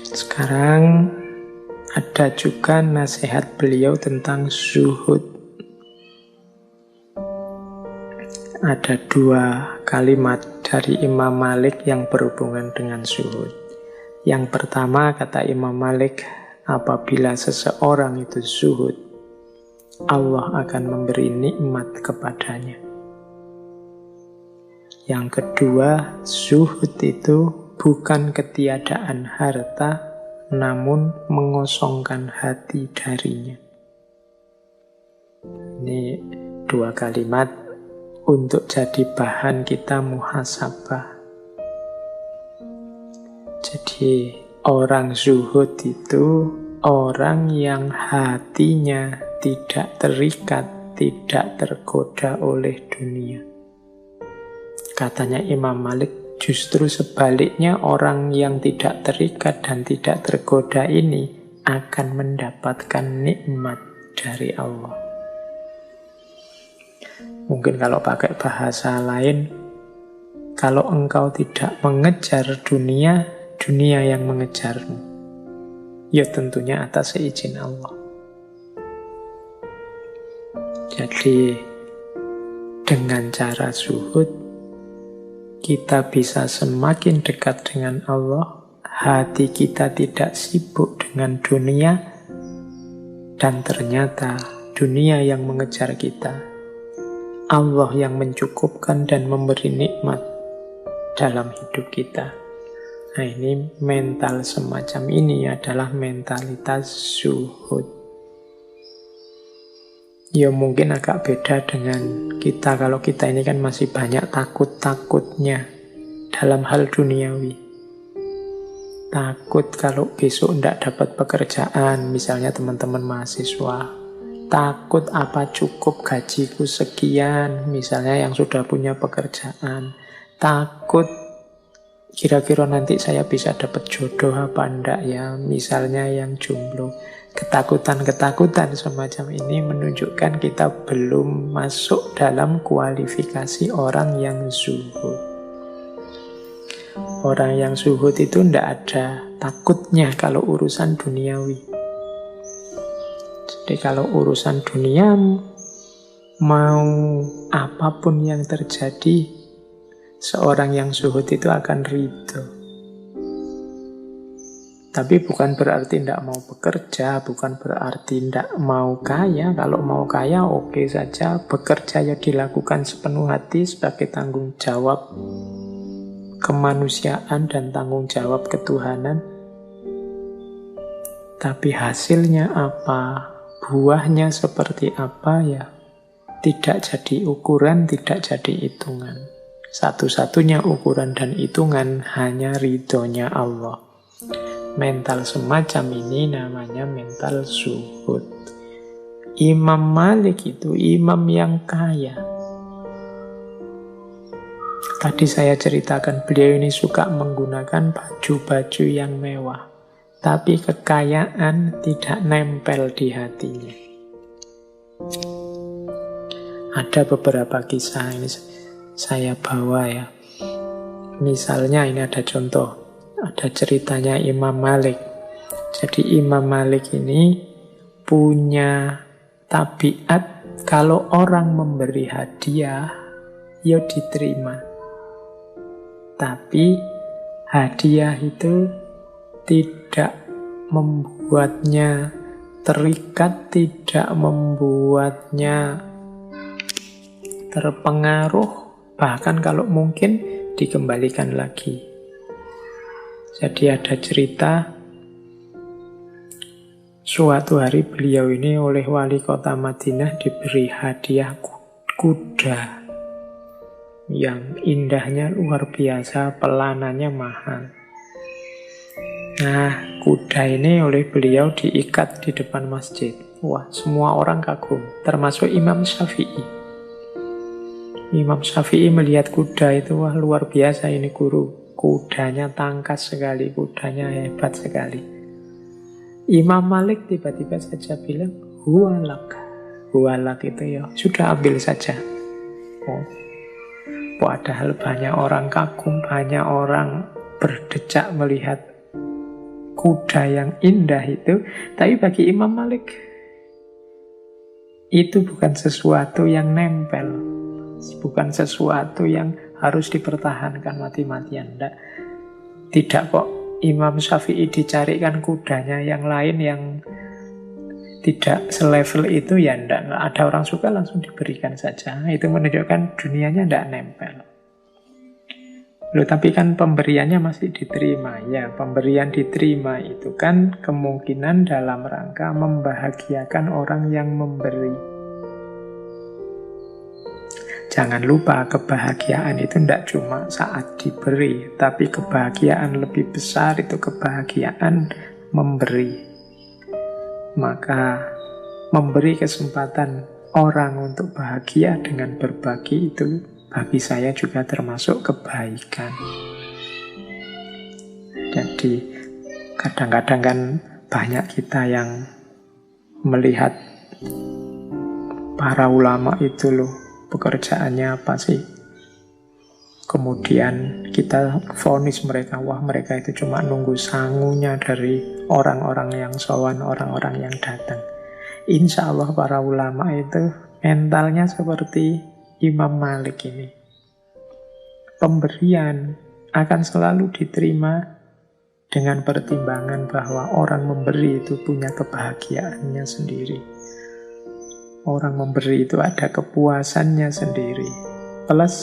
Sekarang ada juga nasihat beliau tentang zuhud. Ada 2 kalimat dari Imam Malik yang berhubungan dengan zuhud. Yang pertama, kata Imam Malik, apabila seseorang itu zuhud, Allah akan memberi nikmat kepadanya. Yang kedua, zuhud itu bukan ketiadaan harta, namun mengosongkan hati darinya. Ini 2 kalimat untuk jadi bahan kita muhasabah. Jadi orang zuhud itu orang yang hatinya tidak terikat, tidak tergoda oleh dunia. Katanya Imam Malik, justru sebaliknya orang yang tidak terikat dan tidak tergoda ini akan mendapatkan nikmat dari Allah. Mungkin kalau pakai bahasa lain, kalau engkau tidak mengejar dunia, dunia yang mengejarmu. Ya tentunya atas seizin Allah. Jadi dengan cara zuhud, kita bisa semakin dekat dengan Allah, hati kita tidak sibuk dengan dunia, dan ternyata dunia yang mengejar kita, Allah yang mencukupkan dan memberi nikmat dalam hidup kita. Nah, ini mental semacam ini adalah mentalitas zuhud. Ya mungkin agak beda dengan kita, kalau kita ini kan masih banyak takut-takutnya dalam hal duniawi. Takut kalau besok tidak dapat pekerjaan, misalnya teman-teman mahasiswa. Takut apa cukup gajiku sekian, misalnya yang sudah punya pekerjaan. Takut kira-kira nanti saya bisa dapat jodoh apa enggak ya, misalnya yang jomblo. Ketakutan-ketakutan semacam ini menunjukkan kita belum masuk dalam kualifikasi orang yang zuhud. Orang yang zuhud itu tidak ada takutnya kalau urusan duniawi. Jadi kalau urusan dunia, mau apapun yang terjadi, seorang yang zuhud itu akan ridho. Tapi bukan berarti tidak mau bekerja, bukan berarti tidak mau kaya. Kalau mau kaya oke saja, bekerja ya dilakukan sepenuh hati sebagai tanggung jawab kemanusiaan dan tanggung jawab ketuhanan. Tapi hasilnya apa? Buahnya seperti apa ya? Tidak jadi ukuran, tidak jadi hitungan. Satu-satunya ukuran dan hitungan hanya ridhonya Allah. Mental semacam ini namanya mental zuhud. Imam Malik itu imam yang kaya. Tadi saya ceritakan beliau ini suka menggunakan baju-baju yang mewah. Tapi kekayaan tidak nempel di hatinya. Ada beberapa kisah ini saya bawa ya. Misalnya ini ada contoh. Ada ceritanya Imam Malik. Jadi Imam Malik ini punya tabiat kalau orang memberi hadiah, ya diterima. Tapi hadiah itu tidak membuatnya terikat, tidak membuatnya terpengaruh, bahkan kalau mungkin dikembalikan lagi. Jadi ada cerita, suatu hari beliau ini oleh wali kota Madinah diberi hadiah kuda yang indahnya luar biasa, pelanannya mahal. Nah, kuda ini oleh beliau diikat di depan masjid. Wah, semua orang kagum, termasuk Imam Syafi'i. Imam Syafi'i melihat kuda itu, wah luar biasa ini guru. Kudanya tangkas sekali, kudanya hebat sekali. Imam Malik tiba-tiba saja bilang, huwalak. Huwalak itu ya, sudah ambil saja. Oh. Padahal banyak orang kagum, banyak orang berdecak melihat kuda yang indah itu. Tapi bagi Imam Malik, itu bukan sesuatu yang nempel, bukan sesuatu yang harus dipertahankan mati-matian. Tidak kok. Imam Syafi'i dicarikan kudanya yang lain yang tidak selevel itu, ya enggak. Ada orang suka langsung diberikan saja. Itu menunjukkan dunianya enggak nempel. Loh, tapi kan pemberiannya masih diterima. Ya, pemberian diterima itu kan kemungkinan dalam rangka membahagiakan orang yang memberi. Jangan lupa, kebahagiaan itu tidak cuma saat diberi, tapi kebahagiaan lebih besar itu kebahagiaan memberi. Maka memberi kesempatan orang untuk bahagia dengan berbagi itu bagi saya juga termasuk kebaikan. Jadi kadang-kadang kan banyak kita yang melihat para ulama itu loh, pekerjaannya apa sih? Kemudian kita vonis mereka, wah mereka itu cuma nunggu sangunya dari orang-orang yang sowan, orang-orang yang datang. Insya Allah para ulama itu mentalnya seperti Imam Malik ini. Pemberian akan selalu diterima dengan pertimbangan bahwa orang memberi itu punya kebahagiaannya sendiri. Orang memberi itu ada kepuasannya sendiri. Plus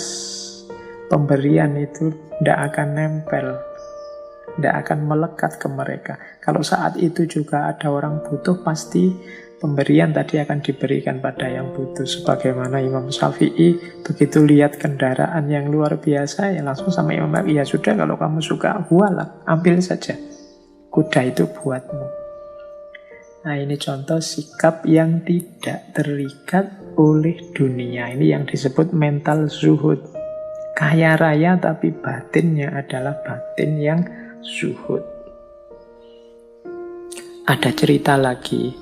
pemberian itu tidak akan nempel, tidak akan melekat ke mereka. Kalau saat itu juga ada orang butuh, pasti pemberian tadi akan diberikan pada yang butuh. Sebagaimana Imam Syafi'i begitu lihat kendaraan yang luar biasa, ya langsung sama Imam Malik, ya sudah kalau kamu suka, hualah, ambil saja. Kuda itu buatmu. Nah, ini contoh sikap yang tidak terikat oleh dunia. Ini yang disebut mental zuhud. Kaya raya tapi batinnya adalah batin yang zuhud. Ada cerita lagi.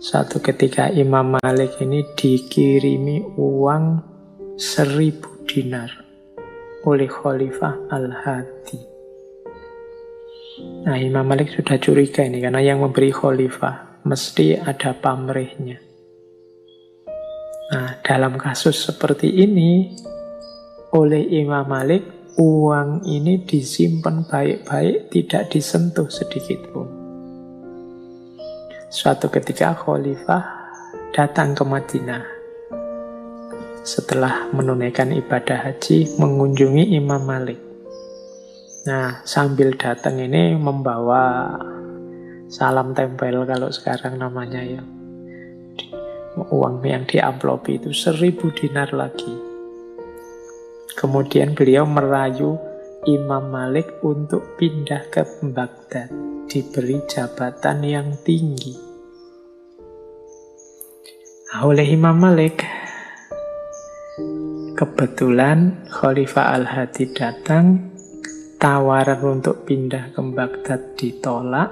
Suatu ketika Imam Malik ini dikirimi uang 1000 dinar oleh Khalifah Al-Hadi. Nah, Imam Malik sudah curiga ini, karena yang memberi Khalifah mesti ada pamrihnya. Nah, dalam kasus seperti ini, oleh Imam Malik, uang ini disimpan baik-baik, tidak disentuh sedikit pun. Suatu ketika Khalifah datang ke Madinah. Setelah menunaikan ibadah haji, mengunjungi Imam Malik. Nah, sambil datang ini membawa salam tempel kalau sekarang namanya ya. Uang yang diamplopi itu 1000 dinar lagi. Kemudian beliau merayu Imam Malik untuk pindah ke Baghdad, diberi jabatan yang tinggi. Nah, oleh Imam Malik, kebetulan Khalifah Al-Hadi datang, tawaran untuk pindah ke Baghdad ditolak,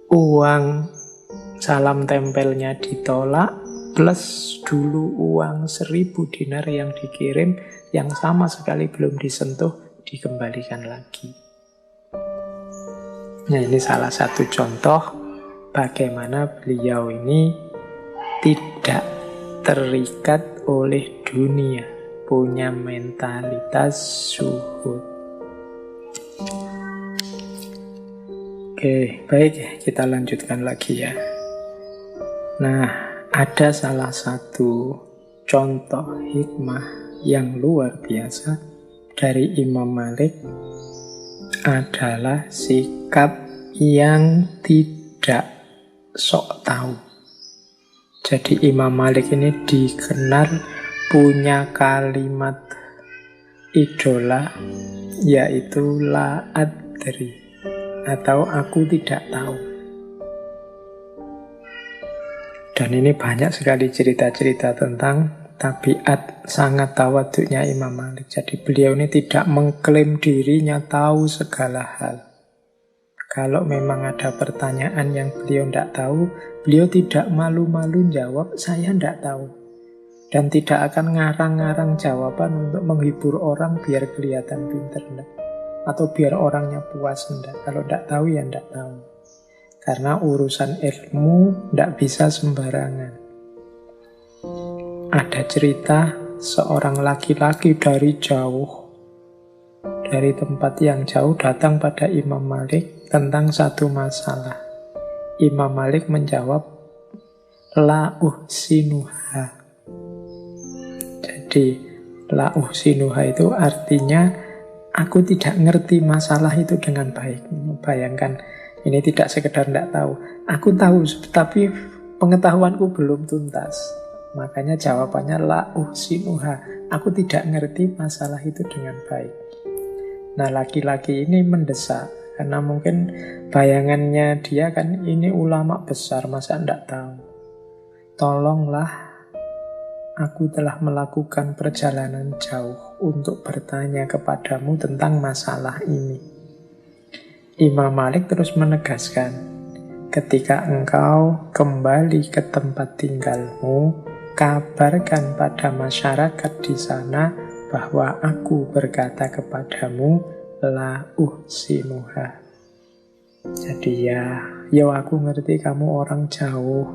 uang salam tempelnya ditolak, plus dulu uang 1000 dinar yang dikirim yang sama sekali belum disentuh, dikembalikan lagi. Nah, ini salah satu contoh bagaimana beliau ini tidak terikat oleh dunia, punya mentalitas zuhud. Oke, baik, kita lanjutkan lagi ya. Nah, ada salah satu contoh hikmah yang luar biasa dari Imam Malik adalah sikap yang tidak sok tahu. Jadi Imam Malik ini dikenal punya kalimat idola, yaitu la adri, atau aku tidak tahu. Dan ini banyak sekali cerita-cerita tentang tabiat sangat tawaduknya Imam Malik. Jadi beliau ini tidak mengklaim dirinya tahu segala hal. Kalau memang ada pertanyaan yang beliau tidak tahu, beliau tidak malu-malu jawab, saya tidak tahu. Dan tidak akan ngarang-ngarang jawaban untuk menghibur orang biar kelihatan pinter. atau biar orangnya puas, enggak. Kalau enggak tahu ya enggak tahu. Karena urusan ilmu enggak bisa sembarangan. Ada cerita seorang laki-laki dari jauh, dari tempat yang jauh datang pada Imam Malik tentang satu masalah. Imam Malik menjawab, la uhsinuha. Jadi, la uhsinuha itu artinya aku tidak ngerti masalah itu dengan baik. Bayangkan, ini tidak sekedar tidak tahu. Aku tahu, tapi pengetahuanku belum tuntas. Makanya jawabannya la uhsinuha. Aku tidak ngerti masalah itu dengan baik. Nah, laki-laki ini mendesak. Karena mungkin bayangannya dia kan ini ulama besar, masa tidak tahu. Tolonglah, aku telah melakukan perjalanan jauh untuk bertanya kepadamu tentang masalah ini. Imam Malik terus menegaskan, ketika engkau kembali ke tempat tinggalmu, kabarkan pada masyarakat di sana bahwa aku berkata kepadamu, la uhsinuha. Jadi ya aku ngerti kamu orang jauh,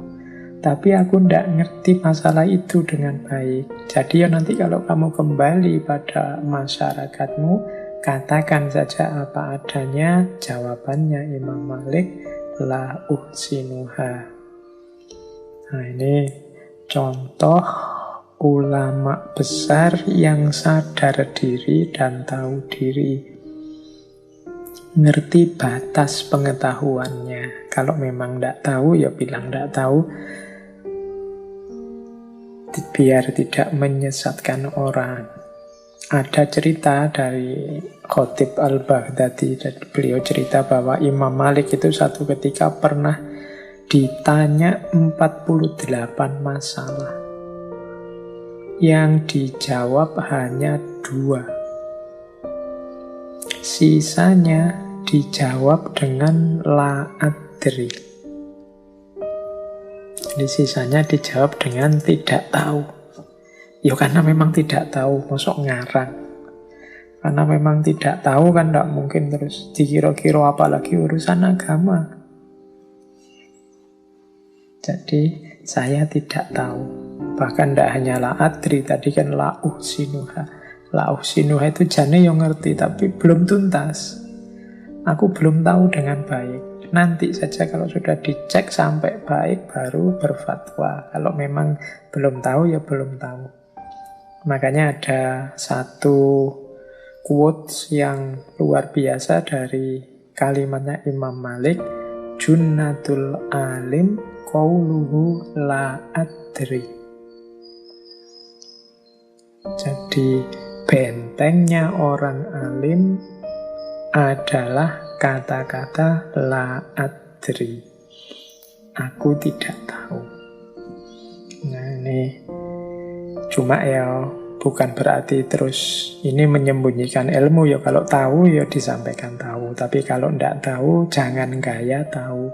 tapi aku ndak ngerti masalah itu dengan baik. Jadi ya nanti kalau kamu kembali pada masyarakatmu, katakan saja apa adanya. Jawabannya Imam Malik, la uhsinuha. Nah, ini contoh ulama besar yang sadar diri dan tahu diri. Ngerti batas pengetahuannya. Kalau memang tidak tahu, ya bilang tidak tahu. Biar tidak menyesatkan orang. Ada cerita dari Khatib Al-Baghdadi. Beliau cerita bahwa Imam Malik itu satu ketika pernah ditanya 48 masalah. Yang dijawab hanya 2. Sisanya dijawab dengan la adri. Jadi sisanya dijawab dengan tidak tahu. Ya karena memang tidak tahu, mosok ngarang. Karena memang tidak tahu kan tidak mungkin terus dikira-kira apalagi urusan agama. Jadi saya tidak tahu. Bahkan tidak hanya la adri, tadi kan la uhsinuha. La uhsinuha itu jane yang ngerti, tapi belum tuntas. Aku belum tahu dengan baik. Nanti saja kalau sudah dicek sampai baik, baru berfatwa. Kalau memang belum tahu, ya belum tahu. Makanya ada satu quotes yang luar biasa dari kalimatnya Imam Malik. Junnatul alim qauluhu la adri. Jadi bentengnya orang alim adalah kata-kata la adri. Aku tidak tahu. Nah ini cuma ya bukan berarti terus ini menyembunyikan ilmu. Ya kalau tahu ya disampaikan tahu. Tapi kalau tidak tahu jangan gaya tahu.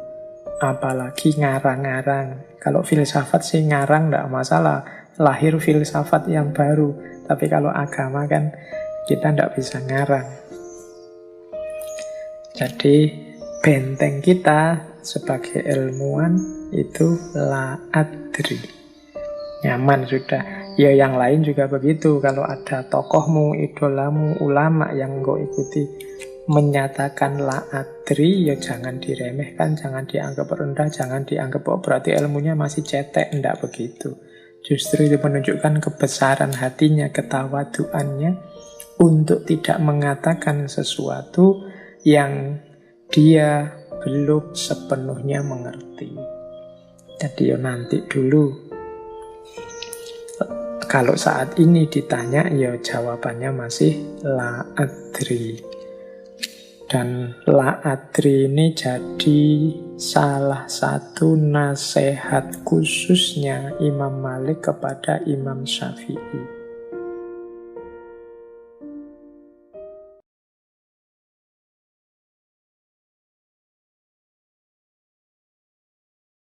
Apalagi ngarang-ngarang. Kalau filsafat sih ngarang tidak masalah. Lahir filsafat yang baru. Tapi kalau agama kan kita tidak bisa ngarang. Jadi benteng kita sebagai ilmuwan itu la adri. Nyaman sudah. Ya yang lain juga begitu. Kalau ada tokohmu, idolamu, ulama yang engkau ikuti menyatakan la adri, ya jangan diremehkan, jangan dianggap rendah, jangan dianggap berarti ilmunya masih cetek. Tidak begitu. Justru itu menunjukkan kebesaran hatinya, ketawaduannya untuk tidak mengatakan sesuatu yang dia belum sepenuhnya mengerti. Jadi ya nanti dulu. Kalau saat ini ditanya, ya jawabannya masih la adri. Dan la adri ini jadi salah satu nasihat khususnya Imam Malik kepada Imam Syafi'i.